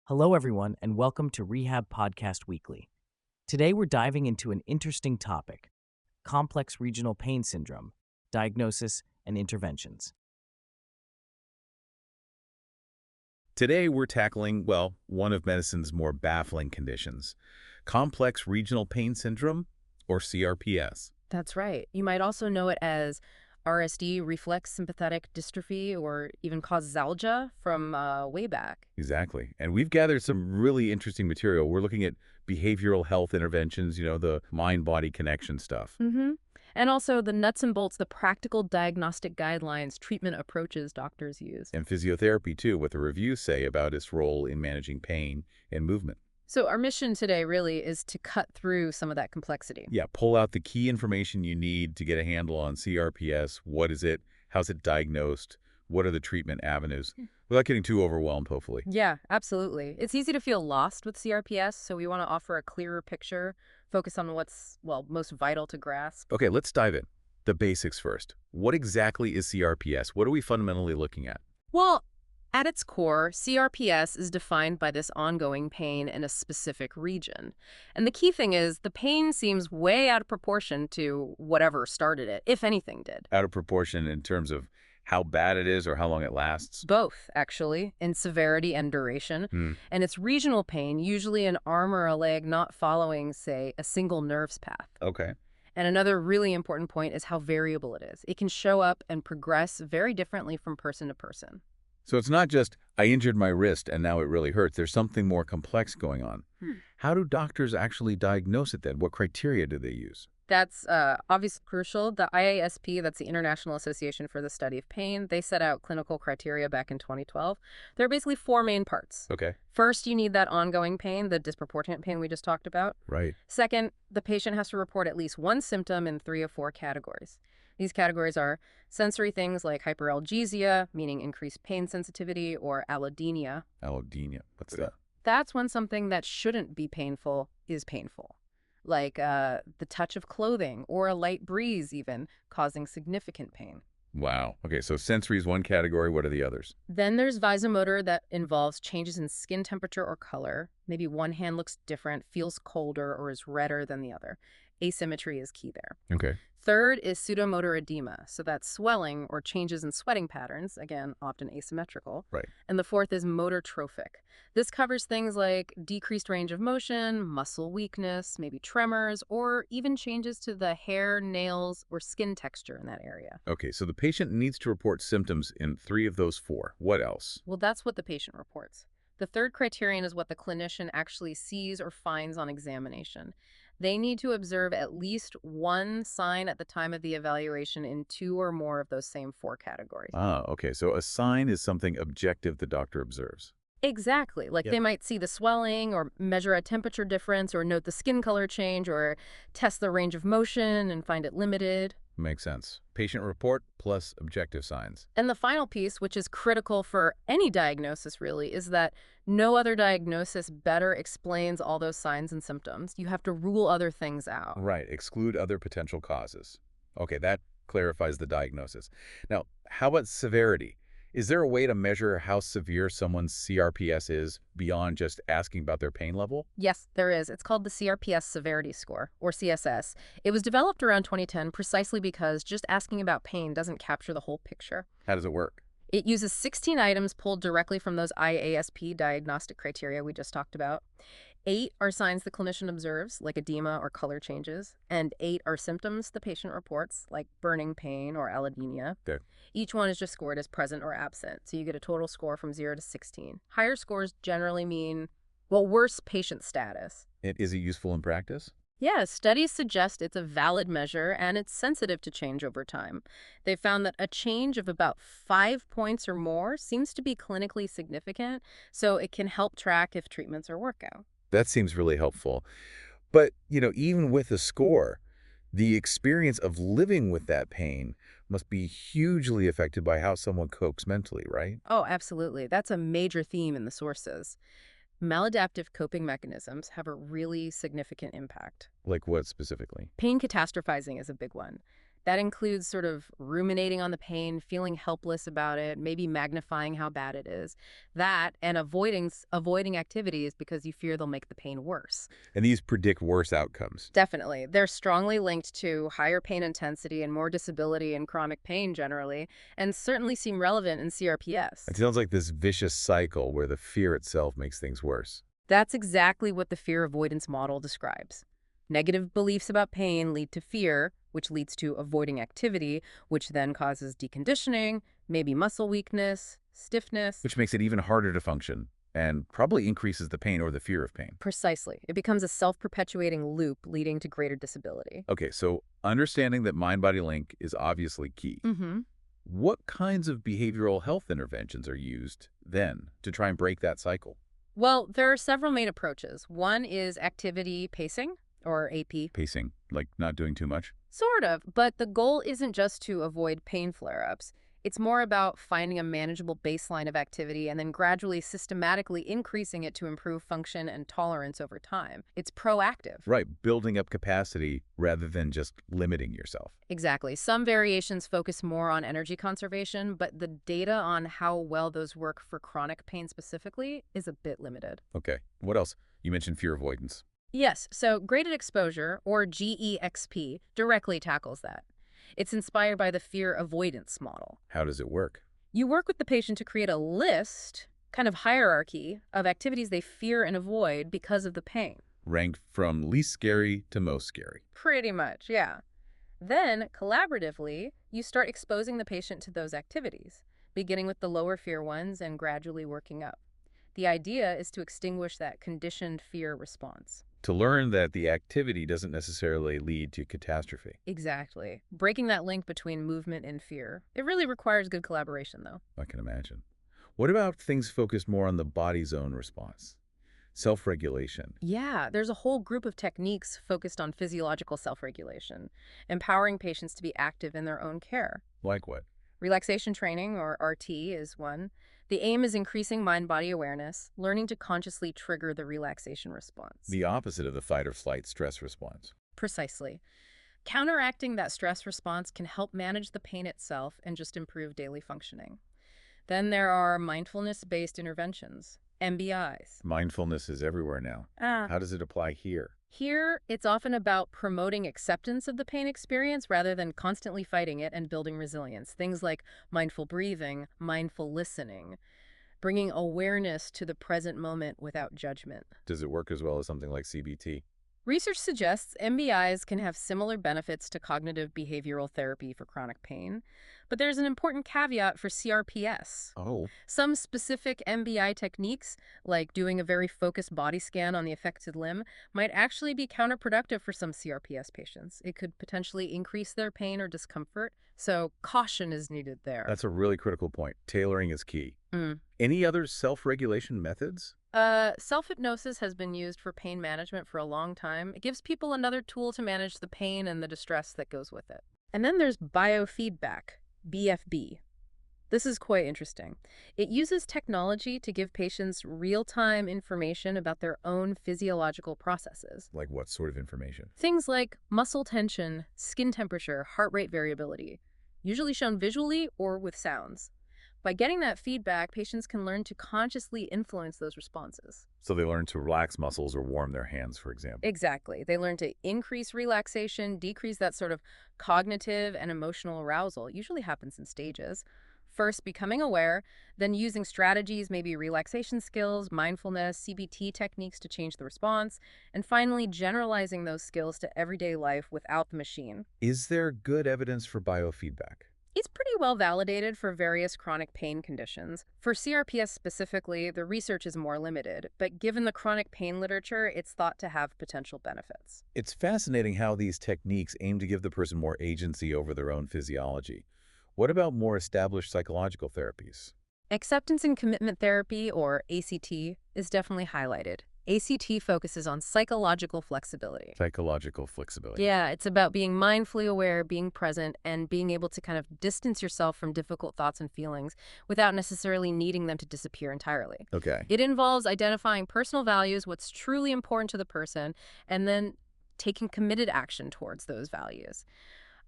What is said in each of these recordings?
Hello, everyone, and welcome to Rehab Podcast Weekly. Today, we're diving into an interesting topic: complex regional pain syndrome, diagnosis, and interventions. Today, we're tackling, one of medicine's more baffling conditions, complex regional pain syndrome, or CRPS. That's right. You might also know it as RSD, reflex sympathetic dystrophy, or even causalgia from way back. Exactly. And we've gathered some really interesting material. We're looking at behavioral health interventions, the mind-body connection stuff. Mm-hmm. And also the nuts and bolts, the practical diagnostic guidelines, treatment approaches doctors use. And physiotherapy, too, what the reviews say about its role in managing pain and movement. So our mission today really is to cut through some of that complexity. Yeah, pull out the key information you need to get a handle on CRPS. What is it? How's it diagnosed? What are the treatment avenues? Without getting too overwhelmed, hopefully. Yeah, absolutely. It's easy to feel lost with CRPS, so we want to offer a clearer picture, focus on what's, most vital to grasp. Okay, let's dive in. The basics first. What exactly is CRPS? What are we fundamentally looking at? Well, at its core, CRPS is defined by this ongoing pain in a specific region. And the key thing is the pain seems way out of proportion to whatever started it, if anything did. Out of proportion in terms of how bad it is or how long it lasts? Both, actually, in severity and duration. And it's regional pain, usually an arm or a leg not following, say, a single nerve's path. Okay. And another really important point is how variable it is. It can show up and progress very differently from person to person. So it's not just, I injured my wrist and now it really hurts. There's something more complex going on. How do doctors actually diagnose it then? What criteria do they use? That's obviously crucial. The IASP, that's the International Association for the Study of Pain, they set out clinical criteria back in 2012. There are basically four main parts. Okay. First, you need that ongoing pain, the disproportionate pain we just talked about. Right. Second, the patient has to report at least one symptom in 3 of 4 categories. These categories are sensory things like hyperalgesia, meaning increased pain sensitivity, or allodynia. Allodynia. What's that? That's when something that shouldn't be painful is painful, like the touch of clothing or a light breeze even, causing significant pain. Wow. Okay, so sensory is one category. What are the others? Then there's vasomotor that involves changes in skin temperature or color. Maybe one hand looks different, feels colder, or is redder than the other. Asymmetry is key there. Okay. Third is pseudomotor edema, so that's swelling or changes in sweating patterns, again, often asymmetrical. Right. And the fourth is motor trophic. This covers things like decreased range of motion, muscle weakness, maybe tremors, or even changes to the hair, nails, or skin texture in that area. Okay, so the patient needs to report symptoms in 3 of those 4. What else? Well, that's what the patient reports. The third criterion is what the clinician actually sees or finds on examination. They need to observe at least one sign at the time of the evaluation in 2 or more of those same 4 categories. Ah, okay, so a sign is something objective the doctor observes. Exactly. Like they might see the swelling or measure a temperature difference or note the skin color change or test the range of motion and find it limited. Makes sense. Patient report plus objective signs. And the final piece, which is critical for any diagnosis really, is that no other diagnosis better explains all those signs and symptoms. You have to rule other things out. Right, exclude other potential causes. Okay, that clarifies the diagnosis. Now, how about severity? Is there a way to measure how severe someone's CRPS is beyond just asking about their pain level? Yes, there is. It's called the CRPS Severity Score, or CSS. It was developed around 2010 precisely because just asking about pain doesn't capture the whole picture. How does it work? It uses 16 items pulled directly from those IASP diagnostic criteria we just talked about. 8 are signs the clinician observes, like edema or color changes, and 8 are symptoms the patient reports, like burning pain or allodynia. Okay. Each one is just scored as present or absent, so you get a total score from 0 to 16. Higher scores generally mean, worse patient status. Is it useful in practice? Yeah, studies suggest it's a valid measure and it's sensitive to change over time. They found that a change of about 5 points or more seems to be clinically significant, so it can help track if treatments are workout. That seems really helpful. But, even with a score, the experience of living with that pain must be hugely affected by how someone copes mentally, right? Oh, absolutely. That's a major theme in the sources. Maladaptive coping mechanisms have a really significant impact. Like what specifically? Pain catastrophizing is a big one. That includes sort of ruminating on the pain, feeling helpless about it, maybe magnifying how bad it is. That and avoiding activities because you fear they'll make the pain worse. And these predict worse outcomes. Definitely. They're strongly linked to higher pain intensity and more disability and chronic pain generally, and certainly seem relevant in CRPS. It sounds like this vicious cycle where the fear itself makes things worse. That's exactly what the fear avoidance model describes. Negative beliefs about pain lead to fear, which leads to avoiding activity, which then causes deconditioning, maybe muscle weakness, stiffness. Which makes it even harder to function and probably increases the pain or the fear of pain. Precisely. It becomes a self-perpetuating loop leading to greater disability. Okay, so understanding that mind-body link is obviously key. Mm-hmm. What kinds of behavioral health interventions are used then to try and break that cycle? Well, there are several main approaches. One is activity pacing, or AP. Pacing, like not doing too much? Sort of, but the goal isn't just to avoid pain flare-ups. It's more about finding a manageable baseline of activity and then gradually, systematically increasing it to improve function and tolerance over time. It's proactive. Right, building up capacity rather than just limiting yourself. Exactly. Some variations focus more on energy conservation, but the data on how well those work for chronic pain specifically is a bit limited. Okay, what else? You mentioned fear avoidance. Yes, so graded exposure, or GEXP, directly tackles that. It's inspired by the fear avoidance model. How does it work? You work with the patient to create a list, kind of hierarchy, of activities they fear and avoid because of the pain. Ranked from least scary to most scary. Pretty much, yeah. Then, collaboratively, you start exposing the patient to those activities, beginning with the lower fear ones and gradually working up. The idea is to extinguish that conditioned fear response. To learn that the activity doesn't necessarily lead to catastrophe. Exactly. Breaking that link between movement and fear. It really requires good collaboration, though. I can imagine. What about things focused more on the body's own response? Self-regulation. Yeah, there's a whole group of techniques focused on physiological self-regulation, empowering patients to be active in their own care. Like what? Relaxation training, or RT, is one. The aim is increasing mind-body awareness, learning to consciously trigger the relaxation response. The opposite of the fight or flight stress response. Precisely. Counteracting that stress response can help manage the pain itself and just improve daily functioning. Then there are mindfulness-based interventions, MBIs. Mindfulness is everywhere now. How does it apply here? Here, it's often about promoting acceptance of the pain experience rather than constantly fighting it and building resilience. Things like mindful breathing, mindful listening, bringing awareness to the present moment without judgment. Does it work as well as something like CBT? Research suggests MBIs can have similar benefits to cognitive behavioral therapy for chronic pain, but there's an important caveat for CRPS. Oh. Some specific MBI techniques, like doing a very focused body scan on the affected limb, might actually be counterproductive for some CRPS patients. It could potentially increase their pain or discomfort, so caution is needed there. That's a really critical point. Tailoring is key. Any other self-regulation methods? Self-hypnosis has been used for pain management for a long time. It gives people another tool to manage the pain and the distress that goes with it. And then there's biofeedback, BFB. This is quite interesting. It uses technology to give patients real-time information about their own physiological processes. Like what sort of information? Things like muscle tension, skin temperature, heart rate variability, usually shown visually or with sounds. By getting that feedback, patients can learn to consciously influence those responses. So they learn to relax muscles or warm their hands, for example. Exactly. They learn to increase relaxation, decrease that sort of cognitive and emotional arousal. It usually happens in stages. First, becoming aware, then using strategies, maybe relaxation skills, mindfulness, CBT techniques to change the response, and finally generalizing those skills to everyday life without the machine. Is there good evidence for biofeedback? It's pretty well validated for various chronic pain conditions. For CRPS specifically, the research is more limited, but given the chronic pain literature, it's thought to have potential benefits. It's fascinating how these techniques aim to give the person more agency over their own physiology. What about more established psychological therapies? Acceptance and commitment therapy, or ACT, is definitely highlighted. ACT focuses on psychological flexibility. Psychological flexibility. Yeah, it's about being mindfully aware, being present, and being able to kind of distance yourself from difficult thoughts and feelings without necessarily needing them to disappear entirely. Okay. It involves identifying personal values, what's truly important to the person, and then taking committed action towards those values.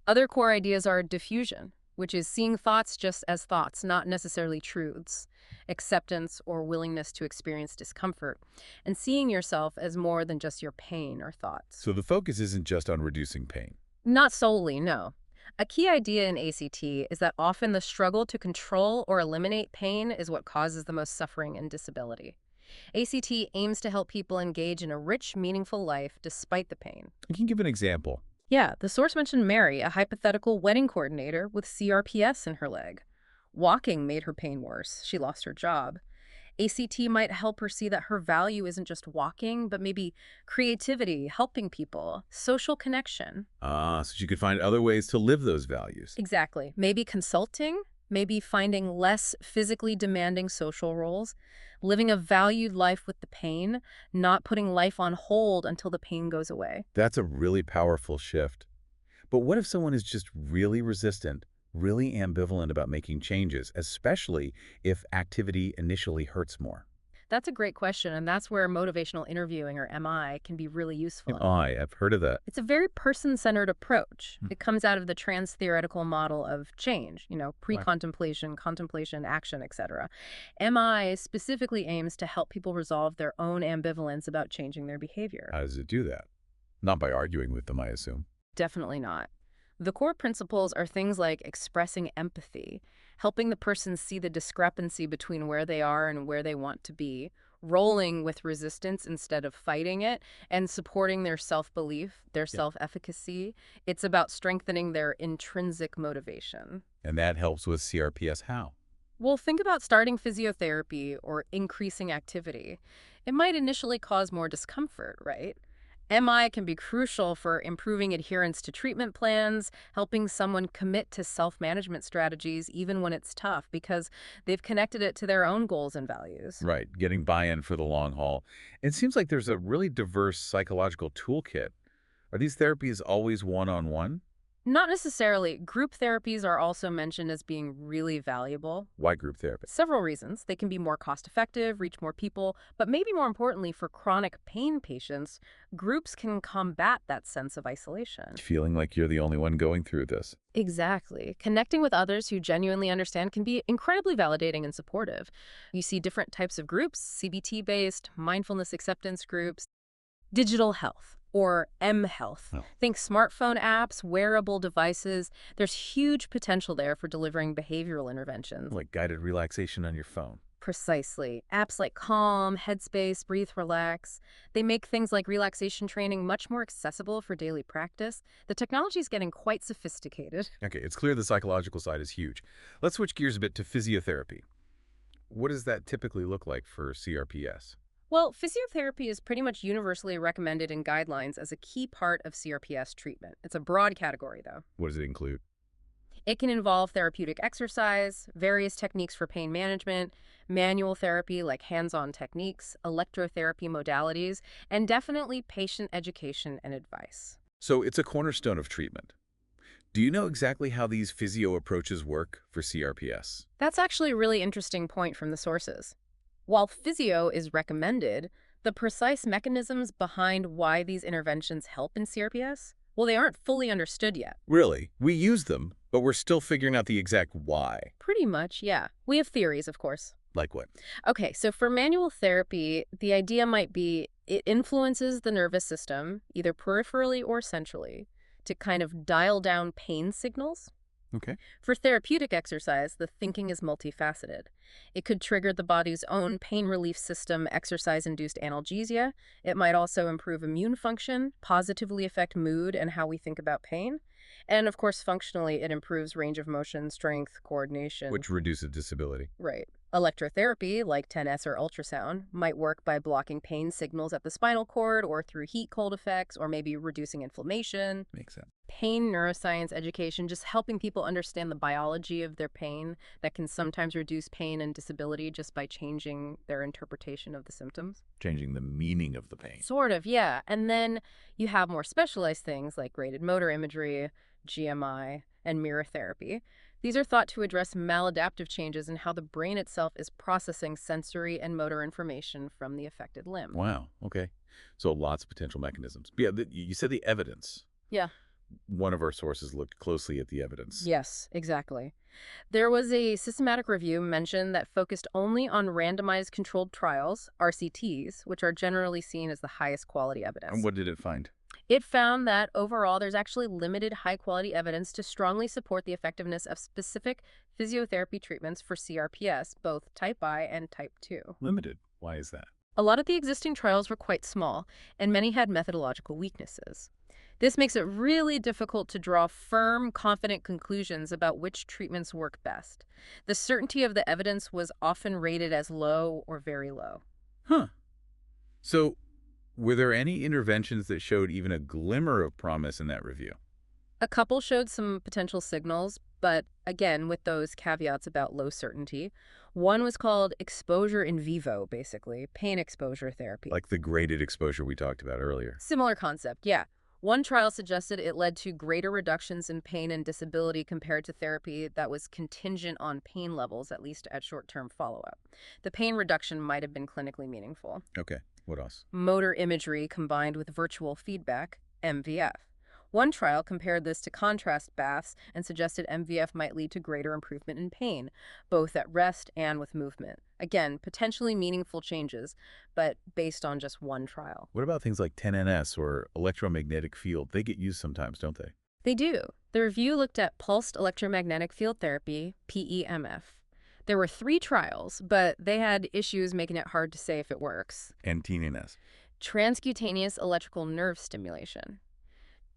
Other core ideas are diffusion, which is seeing thoughts just as thoughts, not necessarily truths, acceptance or willingness to experience discomfort, and seeing yourself as more than just your pain or thoughts. So the focus isn't just on reducing pain. Not solely, no. A key idea in ACT is that often the struggle to control or eliminate pain is what causes the most suffering and disability. ACT aims to help people engage in a rich, meaningful life despite the pain. I can give an example. Yeah, the source mentioned Mary, a hypothetical wedding coordinator with CRPS in her leg. Walking made her pain worse. She lost her job. ACT might help her see that her value isn't just walking, but maybe creativity, helping people, social connection. So she could find other ways to live those values. Exactly. Maybe consulting, maybe finding less physically demanding social roles, living a valued life with the pain, not putting life on hold until the pain goes away. That's a really powerful shift. But what if someone is just really resistant, really ambivalent about making changes, especially if activity initially hurts more? That's a great question, and that's where motivational interviewing, or MI, can be really useful. I've heard of that. It's a very person-centered approach. Hmm. It comes out of the trans-theoretical model of change, Right. pre-contemplation, contemplation, action, etc. MI specifically aims to help people resolve their own ambivalence about changing their behavior. How does it do that? Not by arguing with them, I assume. Definitely not. The core principles are things like expressing empathy, helping the person see the discrepancy between where they are and where they want to be, rolling with resistance instead of fighting it, and supporting their self-belief, their self-efficacy. It's about strengthening their intrinsic motivation. And that helps with CRPS how? Well, think about starting physiotherapy or increasing activity. It might initially cause more discomfort, right? MI can be crucial for improving adherence to treatment plans, helping someone commit to self-management strategies even when it's tough because they've connected it to their own goals and values. Right, getting buy-in for the long haul. It seems like there's a really diverse psychological toolkit. Are these therapies always one-on-one? Not necessarily. Group therapies are also mentioned as being really valuable. Why group therapy? Several reasons. They can be more cost-effective, reach more people, but maybe more importantly, for chronic pain patients, groups can combat that sense of isolation. Feeling like you're the only one going through this. Exactly. Connecting with others who genuinely understand can be incredibly validating and supportive. You see different types of groups, CBT-based, mindfulness acceptance groups, digital health, or mHealth. Oh. Think smartphone apps, wearable devices. There's huge potential there for delivering behavioral interventions. Like guided relaxation on your phone. Precisely. Apps like Calm, Headspace, Breathe, Relax, they make things like relaxation training much more accessible for daily practice. The technology is getting quite sophisticated. Okay, it's clear the psychological side is huge. Let's switch gears a bit to physiotherapy. What does that typically look like for CRPS? Well, physiotherapy is pretty much universally recommended in guidelines as a key part of CRPS treatment. It's a broad category, though. What does it include? It can involve therapeutic exercise, various techniques for pain management, manual therapy like hands-on techniques, electrotherapy modalities, and definitely patient education and advice. So it's a cornerstone of treatment. Do you know exactly how these physio approaches work for CRPS? That's actually a really interesting point from the sources. While physio is recommended, the precise mechanisms behind why these interventions help in CRPS, well, they aren't fully understood yet. Really? We use them, but we're still figuring out the exact why. Pretty much, yeah. We have theories, of course. Like what? Okay, so for manual therapy, the idea might be it influences the nervous system, either peripherally or centrally, to kind of dial down pain signals. Okay. For therapeutic exercise, the thinking is multifaceted. It could trigger the body's own pain relief system, exercise-induced analgesia. It might also improve immune function, positively affect mood and how we think about pain. And of course, functionally, it improves range of motion, strength, coordination. Which reduces disability. Right. Electrotherapy, like 10S or ultrasound, might work by blocking pain signals at the spinal cord or through heat-cold effects or maybe reducing inflammation. Makes sense. Pain neuroscience education, just helping people understand the biology of their pain that can sometimes reduce pain and disability just by changing their interpretation of the symptoms. Changing the meaning of the pain. Sort of, yeah. And then you have more specialized things like graded motor imagery, GMI, and mirror therapy. These are thought to address maladaptive changes in how the brain itself is processing sensory and motor information from the affected limb. Wow. Okay. So lots of potential mechanisms. But yeah, you said the evidence. Yeah. one of our sources looked closely at the evidence. Yes, exactly. There was a systematic review mentioned that focused only on randomized controlled trials, RCTs, which are generally seen as the highest quality And evidence. what did it find? It found that overall there's actually limited high-quality evidence to strongly support the effectiveness of specific physiotherapy treatments for CRPS, both type I and type 2. Limited. Why is that? A lot of the existing trials were quite small, and many had methodological weaknesses. This makes it really difficult to draw firm, confident conclusions about which treatments work best. The certainty of the evidence was often rated as low or very low. Huh. So, were there any interventions that showed even a glimmer of promise in that review? A couple showed some potential signals, but again, with those caveats about low certainty. One was called exposure in vivo, basically, pain exposure therapy. Like the graded exposure we talked about earlier. Similar concept, yeah. One trial suggested it led to greater reductions in pain and disability compared to therapy that was contingent on pain levels, at least at short-term follow-up. The pain reduction might have been clinically meaningful. Okay, what else? Motor imagery combined with virtual feedback, MVF. One trial compared this to contrast baths and suggested MVF might lead to greater improvement in pain, both at rest and with movement. Again, potentially meaningful changes, but based on just one trial. What about things like 10NS or electromagnetic field? They get used sometimes, don't they? They do. The review looked at pulsed electromagnetic field therapy, PEMF. There were 3 trials, but they had issues making it hard to say if it works. And TNS. Transcutaneous electrical nerve stimulation.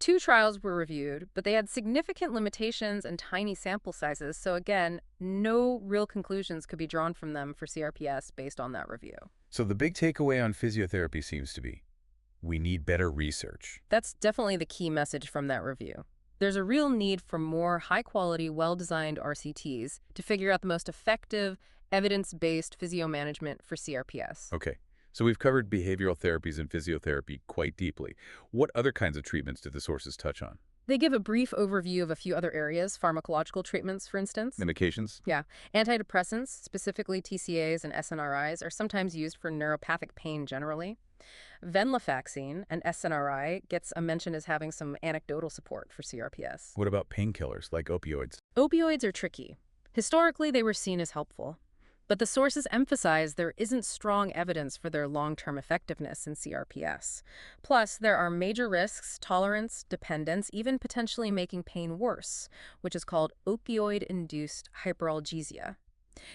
2 trials were reviewed, but they had significant limitations and tiny sample sizes, so again, no real conclusions could be drawn from them for CRPS based on that review. So the big takeaway on physiotherapy seems to be, we need better research. That's definitely the key message from that review. There's a real need for more high-quality, well-designed RCTs to figure out the most effective, evidence-based physio management for CRPS. Okay, so we've covered behavioral therapies and physiotherapy quite deeply. What other kinds of treatments did the sources touch on? They give a brief overview of a few other areas, pharmacological treatments, for instance. Medications? Yeah. Antidepressants, specifically TCAs and SNRIs, are sometimes used for neuropathic pain generally. Venlafaxine, an SNRI, gets a mention as having some anecdotal support for CRPS. What about painkillers like opioids? Opioids are tricky. Historically, they were seen as helpful. But the sources emphasize there isn't strong evidence for their long-term effectiveness in CRPS. Plus, there are major risks, tolerance, dependence, even potentially making pain worse, which is called opioid-induced hyperalgesia.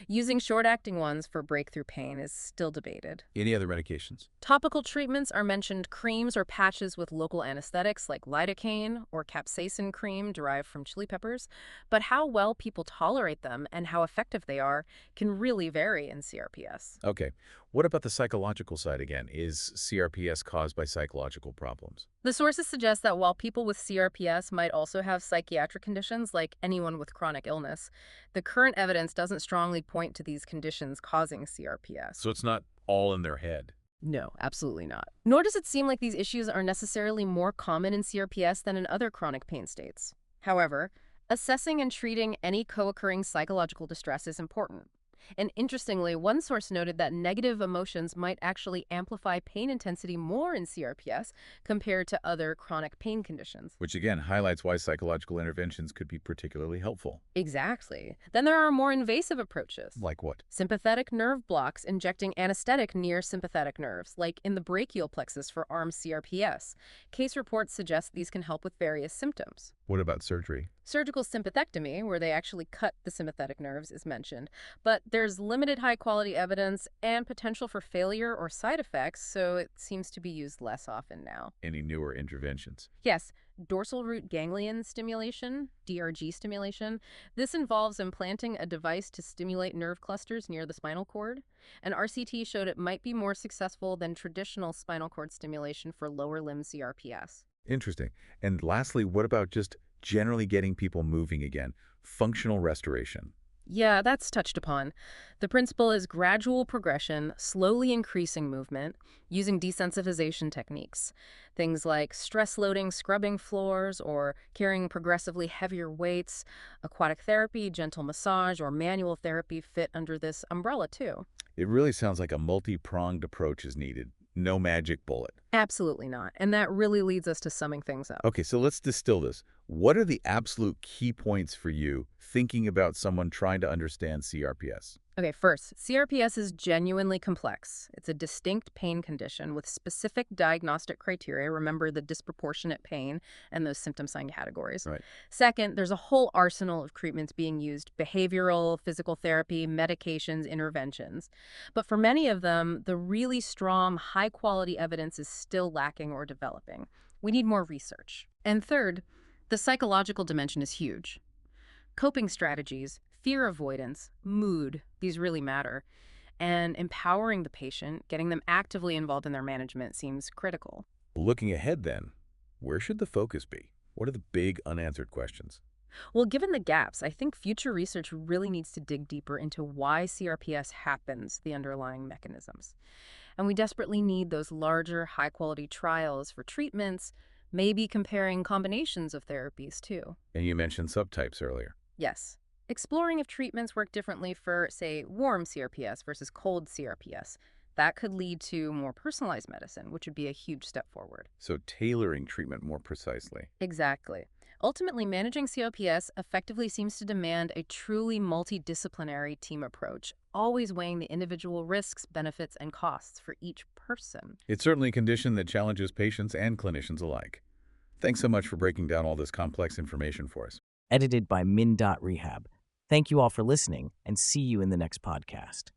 Using short-acting ones for breakthrough pain is still debated. Any other medications? Topical treatments are mentioned creams or patches with local anesthetics like lidocaine or capsaicin cream derived from chili peppers, but how well people tolerate them and how effective they are can really vary in CRPS. Okay, what about the psychological side again? Is CRPS caused by psychological problems? The sources suggest that while people with CRPS might also have psychiatric conditions like anyone with chronic illness, the current evidence doesn't strongly point to these conditions causing CRPS. So it's not all in their head. No, absolutely not. Nor does it seem like these issues are necessarily more common in CRPS than in other chronic pain states. However, assessing and treating any co-occurring psychological distress is important. And interestingly, one source noted that negative emotions might actually amplify pain intensity more in CRPS compared to other chronic pain conditions. Which again highlights why psychological interventions could be particularly helpful. Exactly. Then there are more invasive approaches. Like what? Sympathetic nerve blocks injecting anesthetic near sympathetic nerves, like in the brachial plexus for arm CRPS. Case reports suggest these can help with various symptoms. What about surgery? Surgical sympathectomy, where they actually cut the sympathetic nerves, is mentioned, but there's limited high-quality evidence and potential for failure or side effects, so it seems to be used less often now. Any newer interventions? Yes, dorsal root ganglion stimulation, DRG stimulation. This involves implanting a device to stimulate nerve clusters near the spinal cord. An RCT showed it might be more successful than traditional spinal cord stimulation for lower limb CRPS. Interesting. And lastly, what about just generally getting people moving again? Functional restoration. Yeah, that's touched upon. The principle is gradual progression, slowly increasing movement, using desensitization techniques. Things like stress loading, scrubbing floors, or carrying progressively heavier weights. Aquatic therapy, gentle massage, or manual therapy fit under this umbrella too. It really sounds like a multi-pronged approach is needed. no magic bullet. Absolutely not. And that really leads us to summing things up. Okay, so let's distill this. What are the absolute key points for you thinking about someone trying to understand CRPS? Okay, first, CRPS is genuinely complex. It's a distinct pain condition with specific diagnostic criteria. Remember the disproportionate pain and those symptom sign categories. Right. Second, there's a whole arsenal of treatments being used: behavioral, physical therapy, medications, interventions. But for many of them, the really strong, high quality evidence is still lacking or developing. We need more research. And third, the psychological dimension is huge. Coping strategies, fear avoidance, mood, these really matter. And empowering the patient, getting them actively involved in their management seems critical. Looking ahead then, where should the focus be? What are the big unanswered questions? Well, given the gaps, I think future research really needs to dig deeper into why CRPS happens, the underlying mechanisms. And we desperately need those larger, high-quality trials for treatments, maybe comparing combinations of therapies too. And you mentioned subtypes earlier. Yes. Exploring if treatments work differently for, say, warm CRPS versus cold CRPS. That could lead to more personalized medicine, which would be a huge step forward. So tailoring treatment more precisely. Exactly. Ultimately, managing COPS effectively seems to demand a truly multidisciplinary team approach, always weighing the individual risks, benefits, and costs for each person. It's certainly a condition that challenges patients and clinicians alike. Thanks so much for breaking down all this complex information for us. Edited by Min. Rehab. Thank you all for listening, and see you in the next podcast.